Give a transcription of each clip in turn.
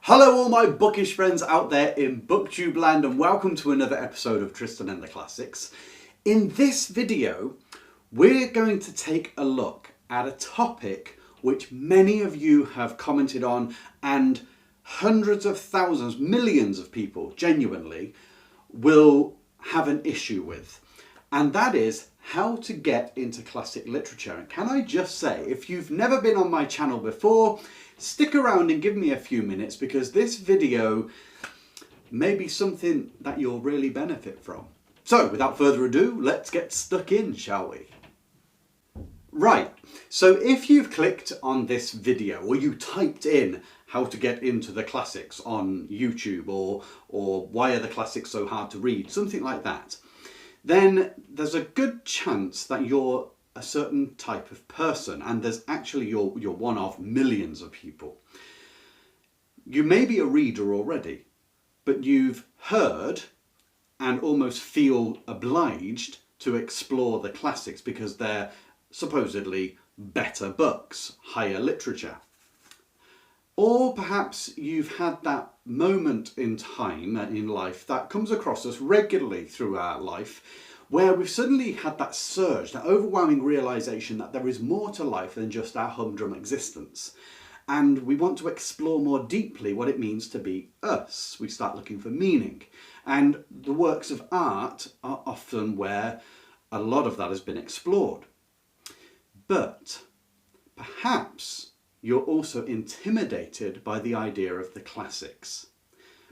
Hello all my bookish friends out there in booktube land, and welcome to another episode of Tristan and the Classics. In this video we're going to take a look at a topic which many of you have commented on and hundreds of thousands, millions of people genuinely will have an issue with, and that is how to get into classic literature. And can I just say, if you've never been on my channel before, stick around and give me a few minutes, because this video may be something that you'll really benefit from. So without further ado, let's get stuck in, shall we? Right, so if you've clicked on this video or you typed in how to get into the classics on YouTube or why are the classics so hard to read, something like that, then there's a good chance that you're a certain type of person, and there's actually you're one of millions of people. You may be a reader already, but you've heard and almost feel obliged to explore the classics because they're supposedly better books, higher literature. Or perhaps you've had that moment in time in life that comes across us regularly through our life, where we've suddenly had that surge, that overwhelming realization that there is more to life than just our humdrum existence. And we want to explore more deeply what it means to be us. We start looking for meaning. And the works of art are often where a lot of that has been explored. But perhaps you're also intimidated by the idea of the classics,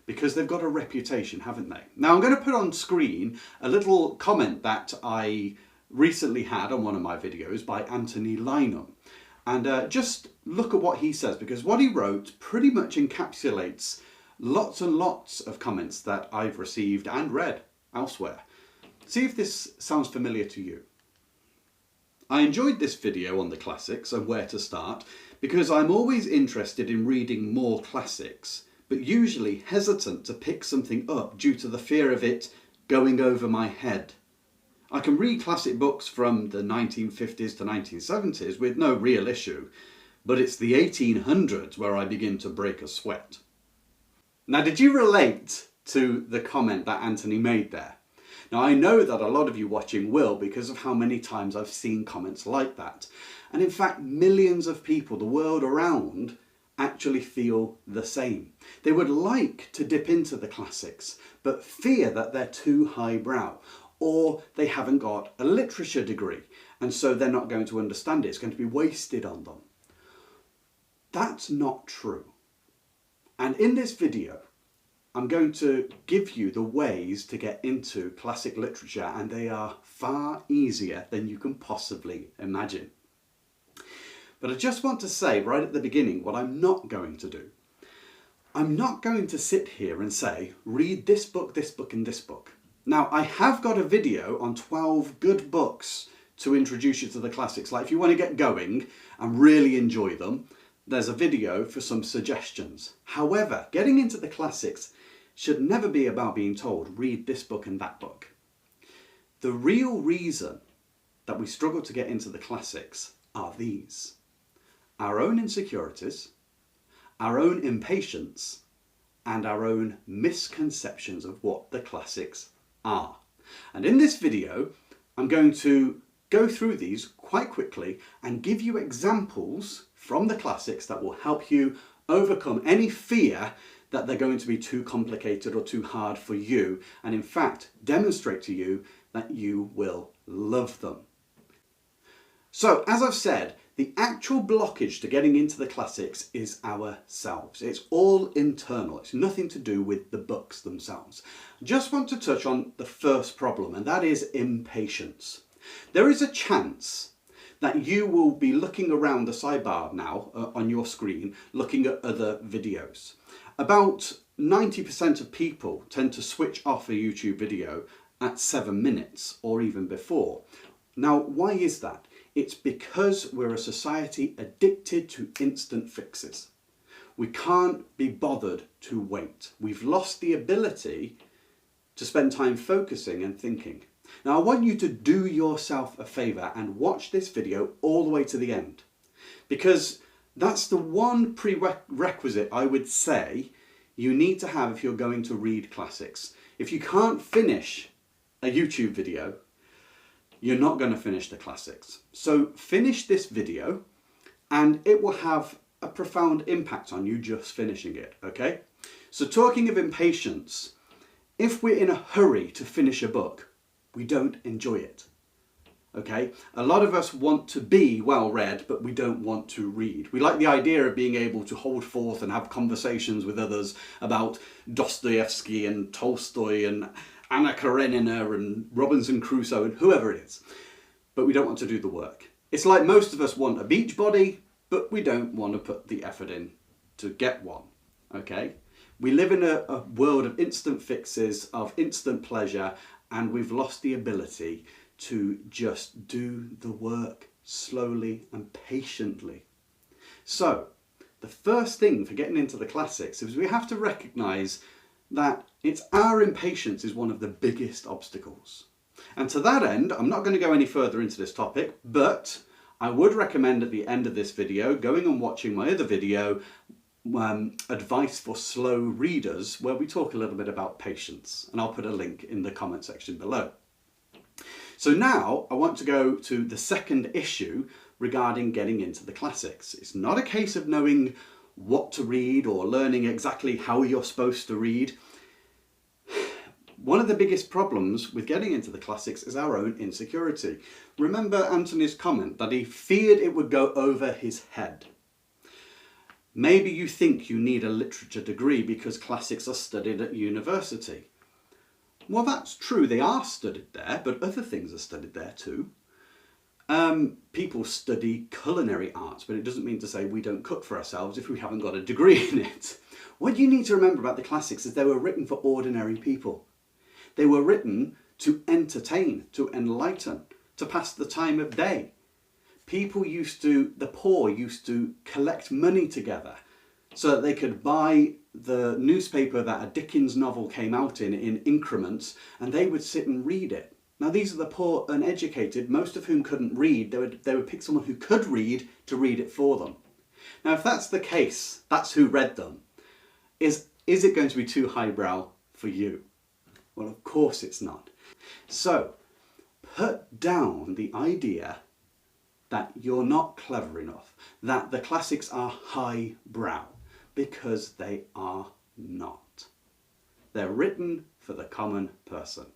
because they've got a reputation, haven't they? Now I'm going to put on screen a little comment that I recently had on one of my videos by Anthony Lynham. And just look at what he says, because what he wrote pretty much encapsulates lots and lots of comments that I've received and read elsewhere. See if this sounds familiar to you. I enjoyed this video on the classics and where to start, because I'm always interested in reading more classics, but usually hesitant to pick something up due to the fear of it going over my head. I can read classic books from the 1950s to 1970s with no real issue, but it's the 1800s where I begin to break a sweat. Now, did you relate to the comment that Anthony made there? Now, I know that a lot of you watching will, because of how many times I've seen comments like that. And in fact, millions of people the world around actually feel the same. They would like to dip into the classics, but fear that they're too highbrow, or they haven't got a literature degree, and so they're not going to understand it. It's going to be wasted on them. That's not true. And in this video, I'm going to give you the ways to get into classic literature, and they are far easier than you can possibly imagine. But I just want to say right at the beginning what I'm not going to do. I'm not going to sit here and say, read this book, and this book. Now, I have got a video on 12 good books to introduce you to the classics. Like, if you want to get going and really enjoy them, there's a video for some suggestions. However, getting into the classics should never be about being told, read this book and that book. The real reason that we struggle to get into the classics are these: our own insecurities, our own impatience, and our own misconceptions of what the classics are. And in this video, I'm going to go through these quite quickly and give you examples from the classics that will help you overcome any fear that they're going to be too complicated or too hard for you, and in fact demonstrate to you that you will love them. So, as I've said, the actual blockage to getting into the classics is ourselves. It's all internal. It's nothing to do with the books themselves. Just want to touch on the first problem, and that is impatience. There is a chance that you will be looking around the sidebar now on your screen, looking at other videos. About 90% of people tend to switch off a YouTube video at 7 minutes or even before. Now, why is that? It's because we're a society addicted to instant fixes. We can't be bothered to wait. We've lost the ability to spend time focusing and thinking. Now, I want you to do yourself a favour and watch this video all the way to the end, because that's the one prerequisite, I would say, you need to have if you're going to read classics. If you can't finish a YouTube video, you're not going to finish the classics. So finish this video and it will have a profound impact on you just finishing it, okay? So talking of impatience, if we're in a hurry to finish a book, we don't enjoy it. Okay, a lot of us want to be well read, but we don't want to read. We like the idea of being able to hold forth and have conversations with others about Dostoevsky and Tolstoy and Anna Karenina and Robinson Crusoe and whoever it is. But we don't want to do the work. It's like most of us want a beach body, but we don't want to put the effort in to get one. Okay? We live in a world of instant fixes, of instant pleasure, and we've lost the ability to just do the work slowly and patiently. So, the first thing for getting into the classics is we have to recognise that it's our impatience is one of the biggest obstacles. And to that end, I'm not going to go any further into this topic, but I would recommend at the end of this video going and watching my other video, Advice for Slow Readers, where we talk a little bit about patience, and I'll put a link in the comment section below. So now I want to go to the second issue regarding getting into the classics. It's not a case of knowing what to read or learning exactly how you're supposed to read. One of the biggest problems with getting into the classics is our own insecurity. Remember Anthony's comment that he feared it would go over his head. Maybe you think you need a literature degree because classics are studied at university. Well, that's true, they are studied there, but other things are studied there too. People study culinary arts, but it doesn't mean to say we don't cook for ourselves if we haven't got a degree in it. What you need to remember about the classics is they were written for ordinary people. They were written to entertain, to enlighten, to pass the time of day. The poor used to collect money together so that they could buy the newspaper that a Dickens novel came out in increments, and they would sit and read it. Now these are the poor, uneducated, most of whom couldn't read. They would pick someone who could read to read it for them. Now if that's the case, that's who read them. Is it going to be too highbrow for you? Well, of course it's not. So put down the idea that you're not clever enough, that the classics are highbrow, because they are not. They're written for the common person.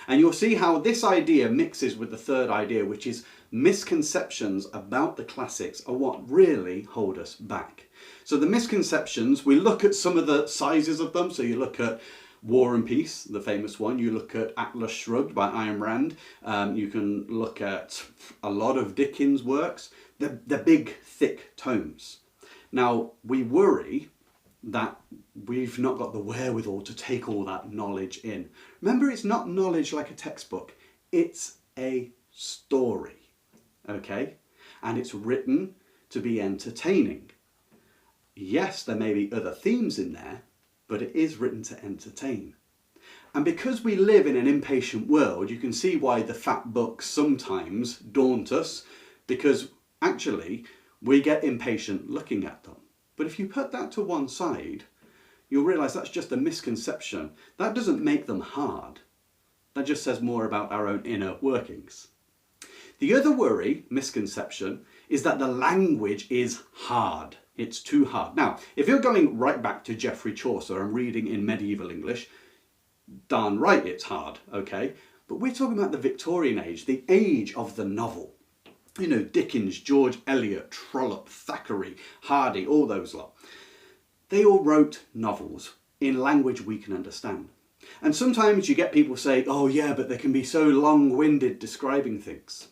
And you'll see how this idea mixes with the third idea, which is misconceptions about the classics are what really hold us back. So the misconceptions, we look at some of the sizes of them. So you look at War and Peace, the famous one. You look at Atlas Shrugged by Ayn Rand. You can look at a lot of Dickens' works. The big, thick tomes. Now, we worry that we've not got the wherewithal to take all that knowledge in. Remember, it's not knowledge like a textbook. It's a story, okay? And it's written to be entertaining. Yes, there may be other themes in there, but it is written to entertain. And because we live in an impatient world, you can see why the fat books sometimes daunt us, because actually we get impatient looking at them. But if you put that to one side, you'll realise that's just a misconception. That doesn't make them hard. That just says more about our own inner workings. The other misconception, is that the language is hard. It's too hard. Now, if you're going right back to Geoffrey Chaucer and reading in medieval English, darn right it's hard, okay? But we're talking about the Victorian age, the age of the novel. You know, Dickens, George Eliot, Trollope, Thackeray, Hardy, all those lot. They all wrote novels in language we can understand. And sometimes you get people say, oh yeah, but they can be so long-winded describing things.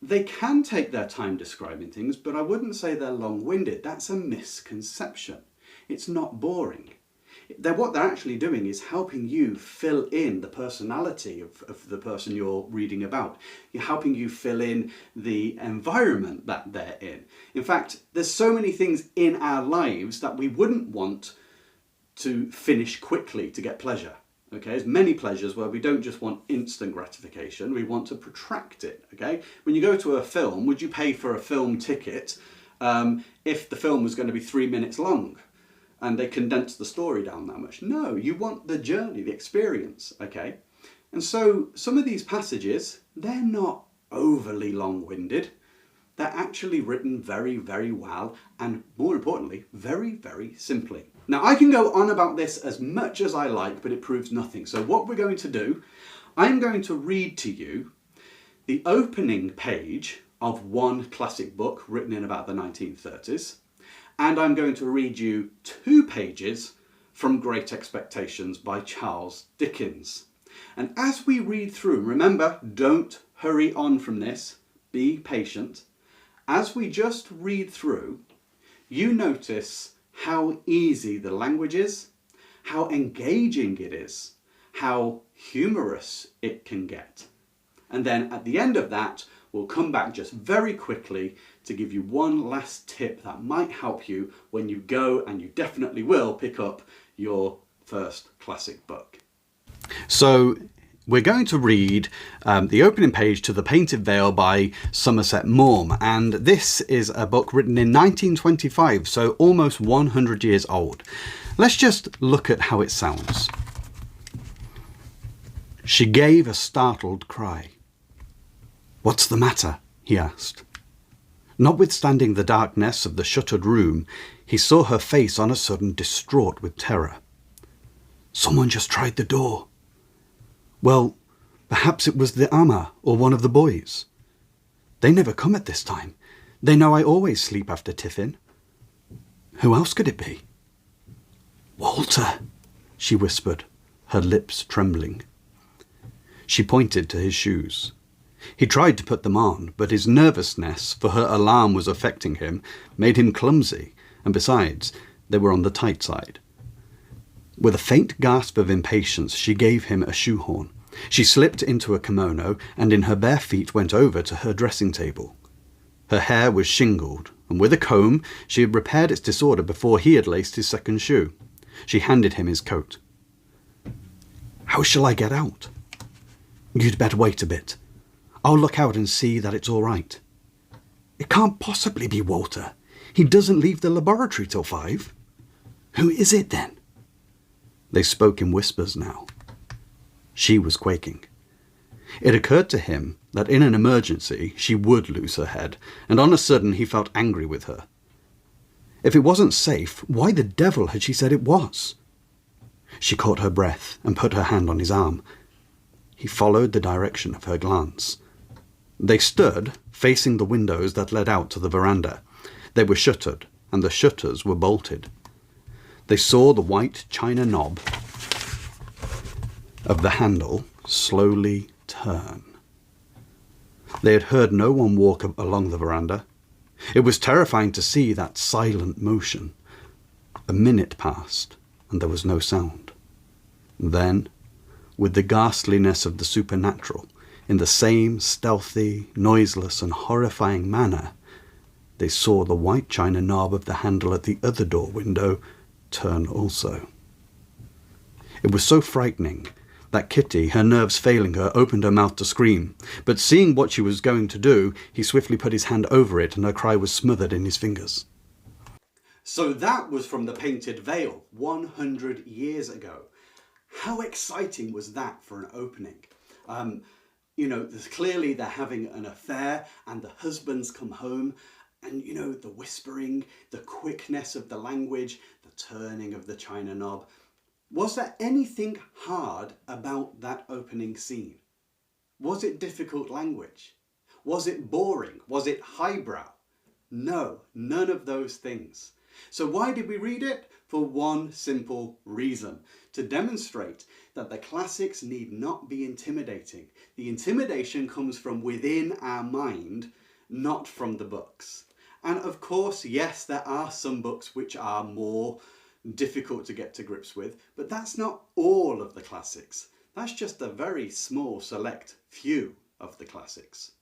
They can take their time describing things, but I wouldn't say they're long-winded. That's a misconception. It's not boring. What they're actually doing is helping you fill in the personality of the person you're reading about. You're helping you fill in the environment that they're in. In fact, there's so many things in our lives that we wouldn't want to finish quickly to get pleasure. Okay, there's many pleasures where we don't just want instant gratification, we want to protract it. Okay, when you go to a film, would you pay for a film ticket if the film was going to be 3 minutes long? and they condense the story down that much. No, you want the journey, the experience, okay? And so some of these passages, they're not overly long-winded. They're actually written very, very well, and more importantly, very, very simply. Now, I can go on about this as much as I like, but it proves nothing. So what we're going to do, I'm going to read to you the opening page of one classic book written in about the 1930s, and I'm going to read you 2 pages from Great Expectations by Charles Dickens. And as we read through, remember, don't hurry on from this, be patient. As we just read through, you notice how easy the language is, how engaging it is, how humorous it can get. And then at the end of that, we'll come back just very quickly to give you one last tip that might help you when you go, and you definitely will, pick up your first classic book. So we're going to read the opening page to The Painted Veil by Somerset Maugham, and this is a book written in 1925, so almost 100 years old. Let's just look at how it sounds. She gave a startled cry. "What's the matter?" he asked. Notwithstanding the darkness of the shuttered room, he saw her face on a sudden distraught with terror. "Someone just tried the door." "Well, perhaps it was the Amma or one of the boys. They never come at this time. They know I always sleep after tiffin." "Who else could it be?" "Walter," she whispered, her lips trembling. She pointed to his shoes. He tried to put them on, but his nervousness, for her alarm was affecting him, made him clumsy, and besides, they were on the tight side. With a faint gasp of impatience, she gave him a shoehorn. She slipped into a kimono, and in her bare feet went over to her dressing table. Her hair was shingled, and with a comb she had repaired its disorder before he had laced his second shoe. She handed him his coat. "How shall I get out?" "You'd better wait a bit. I'll look out and see that it's all right." "It can't possibly be Walter. He doesn't leave the laboratory till 5. "Who is it then?" They spoke in whispers now. She was quaking. It occurred to him that in an emergency she would lose her head, and on a sudden he felt angry with her. If it wasn't safe, why the devil had she said it was? She caught her breath and put her hand on his arm. He followed the direction of her glance. They stood facing the windows that led out to the veranda. They were shuttered, and the shutters were bolted. They saw the white china knob of the handle slowly turn. They had heard no one walk along the veranda. It was terrifying to see that silent motion. A minute passed, and there was no sound. Then, with the ghastliness of the supernatural, in the same stealthy, noiseless, and horrifying manner, they saw the white china knob of the handle at the other door window turn also. It was so frightening that Kitty, her nerves failing her, opened her mouth to scream, but seeing what she was going to do, he swiftly put his hand over it, and her cry was smothered in his fingers. So that was from The Painted Veil, 100 years ago. How exciting was that for an opening? Clearly they're having an affair, and the husbands come home, and the whispering, the quickness of the language, the turning of the china knob. Was there anything hard about that opening scene? Was it difficult language? Was it boring? Was it highbrow? No, none of those things. So why did we read it? For one simple reason: to demonstrate that the classics need not be intimidating. The intimidation comes from within our mind, not from the books. And of course, yes, there are some books which are more difficult to get to grips with, but that's not all of the classics. That's just a very small select few of the classics.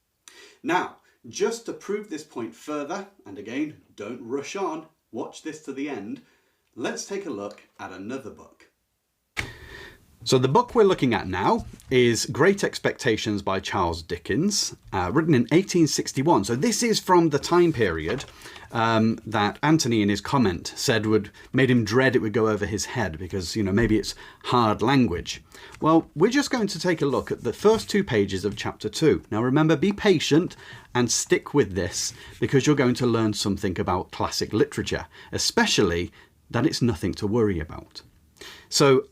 Now, just to prove this point further, and again, don't rush on, watch this to the end, let's take a look at another book. So the book we're looking at now is Great Expectations by Charles Dickens, written in 1861. So this is from the time period that Anthony in his comment said made him dread it would go over his head because, maybe it's hard language. Well, we're just going to take a look at the first 2 pages of chapter 2. Now remember, be patient and stick with this because you're going to learn something about classic literature, especially that it's nothing to worry about. So,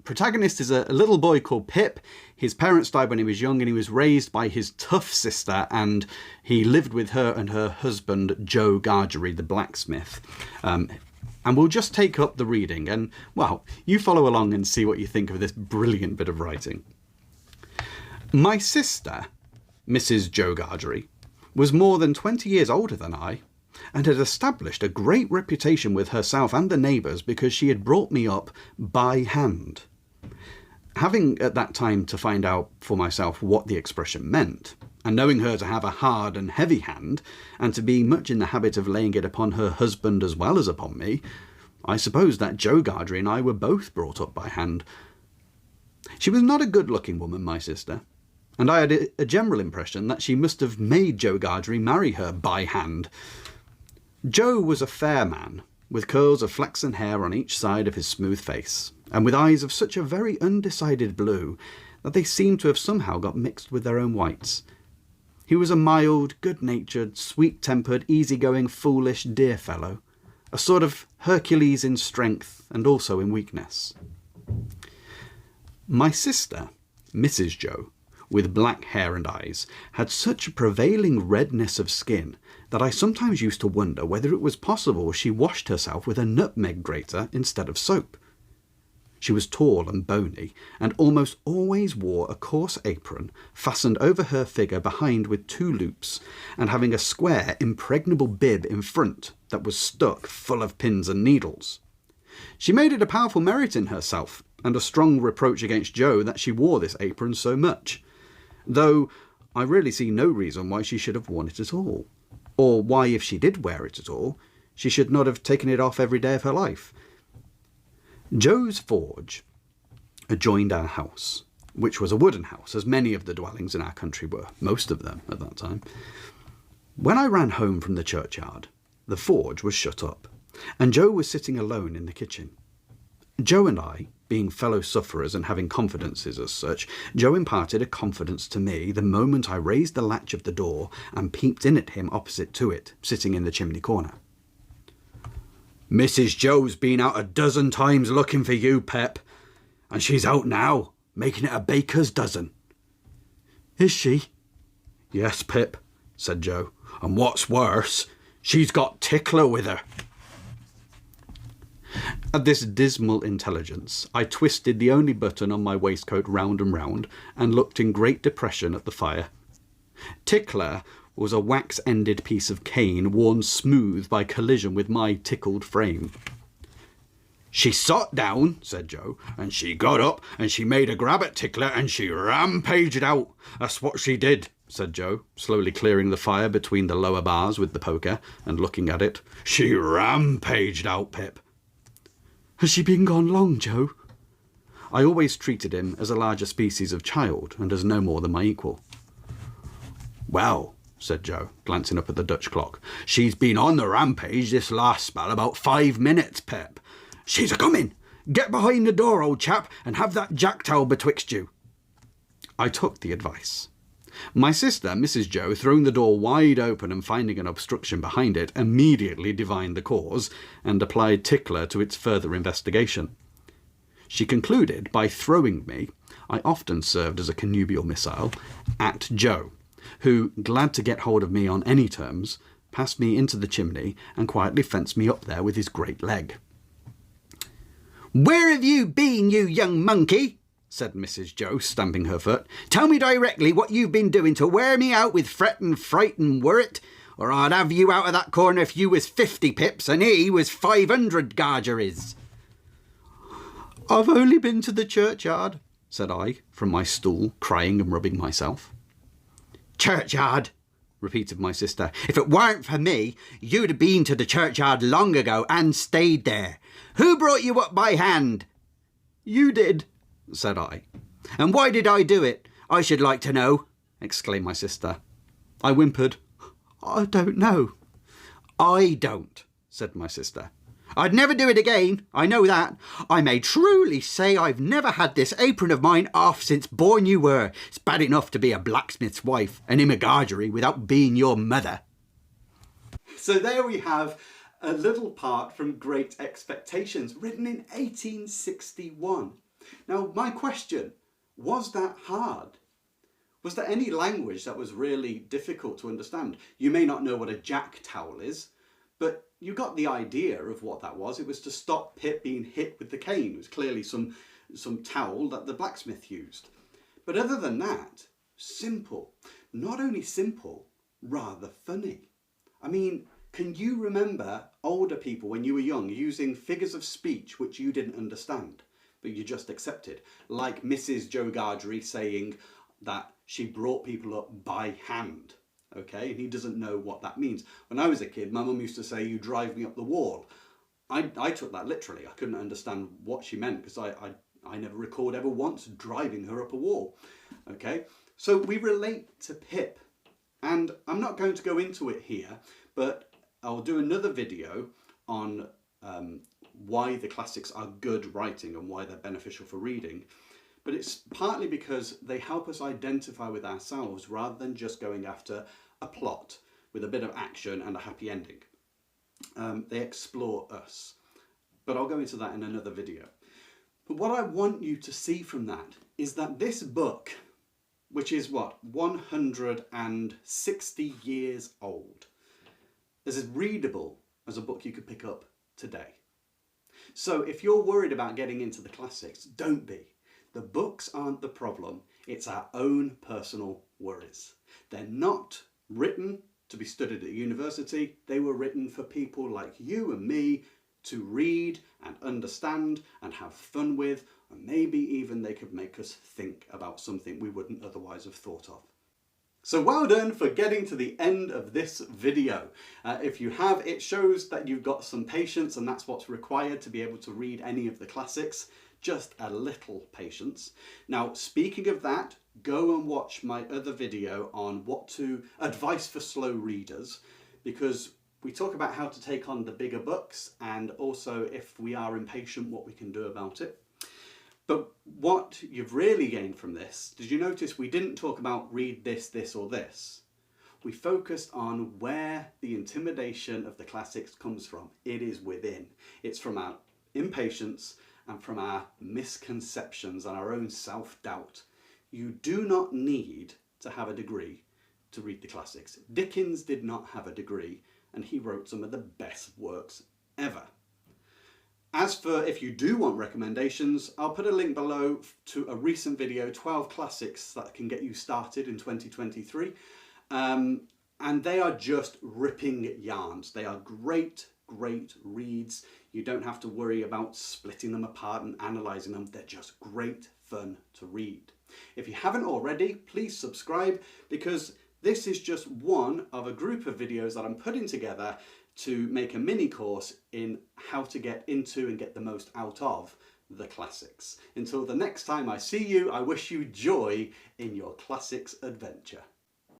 protagonist is a little boy called Pip. His parents died when he was young and he was raised by his tough sister, and he lived with her and her husband Joe Gargery, the blacksmith. And we'll just take up the reading and, well, you follow along and see what you think of this brilliant bit of writing. My sister, Mrs. Joe Gargery, was more than 20 years older than I, and had established a great reputation with herself and the neighbours because she had brought me up by hand. Having at that time to find out for myself what the expression meant, and knowing her to have a hard and heavy hand, and to be much in the habit of laying it upon her husband as well as upon me, I suppose that Joe Gargery and I were both brought up by hand. She was not a good-looking woman, my sister, and I had a general impression that she must have made Joe Gargery marry her by hand. Joe was a fair man, with curls of flaxen hair on each side of his smooth face, and with eyes of such a very undecided blue that they seemed to have somehow got mixed with their own whites. He was a mild, good-natured, sweet-tempered, easy-going, foolish, dear fellow, a sort of Hercules in strength and also in weakness. My sister, Mrs. Joe, with black hair and eyes, had such a prevailing redness of skin that I sometimes used to wonder whether it was possible she washed herself with a nutmeg grater instead of soap. She was tall and bony, and almost always wore a coarse apron fastened over her figure behind with 2 loops, and having a square, impregnable bib in front that was stuck full of pins and needles. She made it a powerful merit in herself, and a strong reproach against Joe that she wore this apron so much, though I really see no reason why she should have worn it at all, or why, if she did wear it at all, she should not have taken it off every day of her life. Joe's forge adjoined our house, which was a wooden house, as many of the dwellings in our country were, most of them at that time. When I ran home from the churchyard, the forge was shut up, and Joe was sitting alone in the kitchen. Joe and I, being fellow sufferers and having confidences as such, Joe imparted a confidence to me the moment I raised the latch of the door and peeped in at him opposite to it, sitting in the chimney corner. "Mrs. Joe's been out a dozen times looking for you, Pep, and she's out now, making it a baker's dozen." "Is she?" "Yes, Pip," said Joe, "and what's worse, she's got Tickler with her." At this dismal intelligence, I twisted the only button on my waistcoat round and looked in great depression at the fire. Tickler was a wax-ended piece of cane worn smooth by collision with my tickled frame. "She sat down," said Joe, "and she got up, and she made a grab at Tickler, and she rampaged out. That's what she did," said Joe, slowly clearing the fire between the lower bars with the poker, and looking at it. "She rampaged out, Pip." "Has she been gone long, Joe?" I always treated him as a larger species of child, and as no more than my equal. "Well," said Joe, glancing up at the Dutch clock, "she's been on the rampage this last spell about 5 minutes, Pep. She's a-coming. Get behind the door, old chap, and have that jack-towel betwixt you." I took the advice. My sister, Mrs. Joe, throwing the door wide open and finding an obstruction behind it, immediately divined the cause and applied Tickler to its further investigation. She concluded by throwing me, I often served as a connubial missile, at Joe, who, glad to get hold of me on any terms, passed me into the chimney and quietly fenced me up there with his great leg. "Where have you been, you young monkey?" said Mrs. Joe, stamping her foot. "Tell me directly what you've been doing to wear me out with fret and fright and worrit, or I'd have you out of that corner if you was 50 pips and he was 500 Gargeries." "I've only been to the churchyard," said I, from my stool, crying and rubbing myself. "Churchyard," repeated my sister. "If it weren't for me, you'd have been to the churchyard long ago and stayed there. Who brought you up by hand?" "You did," said I. And why did I do it, I should like to know, exclaimed my sister. I whimpered, I don't know. I don't, said my sister. I'd never do it again, I know that. I may truly say I've never had this apron of mine off since born you were. It's bad enough to be a blacksmith's wife and in a gargery without being your mother. So there we have a little part from Great Expectations, written in 1861. Now, my question, was that hard? Was there any language that was really difficult to understand? You may not know what a jack towel is, but you got the idea of what that was. It was to stop Pip being hit with the cane. It was clearly some towel that the blacksmith used. But other than that, simple. Not only simple, rather funny. I mean, can you remember older people when you were young using figures of speech which you didn't understand, but you just accepted? Like Mrs. Joe Gargery saying that she brought people up by hand. Okay, and he doesn't know what that means. When I was a kid, my mum used to say, you drive me up the wall. I took that literally. I couldn't understand what she meant because I never recalled ever once driving her up a wall. Okay, so we relate to Pip. And I'm not going to go into it here, but I'll do another video on why the classics are good writing and why they're beneficial for reading. But it's partly because they help us identify with ourselves rather than just going after a plot with a bit of action and a happy ending. They explore us. But I'll go into that in another video. But what I want you to see from that is that this book, which is what, 160 years old, is as readable as a book you could pick up today. So if you're worried about getting into the classics, don't be. The books aren't the problem, it's our own personal worries. They're not written to be studied at university, they were written for people like you and me to read and understand and have fun with, and maybe even they could make us think about something we wouldn't otherwise have thought of. So well done for getting to the end of this video. If you have, it shows that you've got some patience, and that's what's required to be able to read any of the classics. Just a little patience. Now, speaking of that, go and watch my other video on advice for slow readers, because we talk about how to take on the bigger books and also if we are impatient, what we can do about it. But what you've really gained from this, did you notice we didn't talk about read this, this or this? We focused on where the intimidation of the classics comes from. It is within. It's from our impatience and from our misconceptions and our own self-doubt. You do not need to have a degree to read the classics. Dickens did not have a degree, and he wrote some of the best works ever. As for if you do want recommendations, I'll put a link below to a recent video, 12 classics that can get you started in 2023. And they are just ripping yarns. They are great reads. You don't have to worry about splitting them apart and analysing them. They're just great fun to read. If you haven't already, please subscribe, because this is just one of a group of videos that I'm putting together to make a mini course in how to get into and get the most out of the classics. Until the next time I see you, I wish you joy in your classics adventure.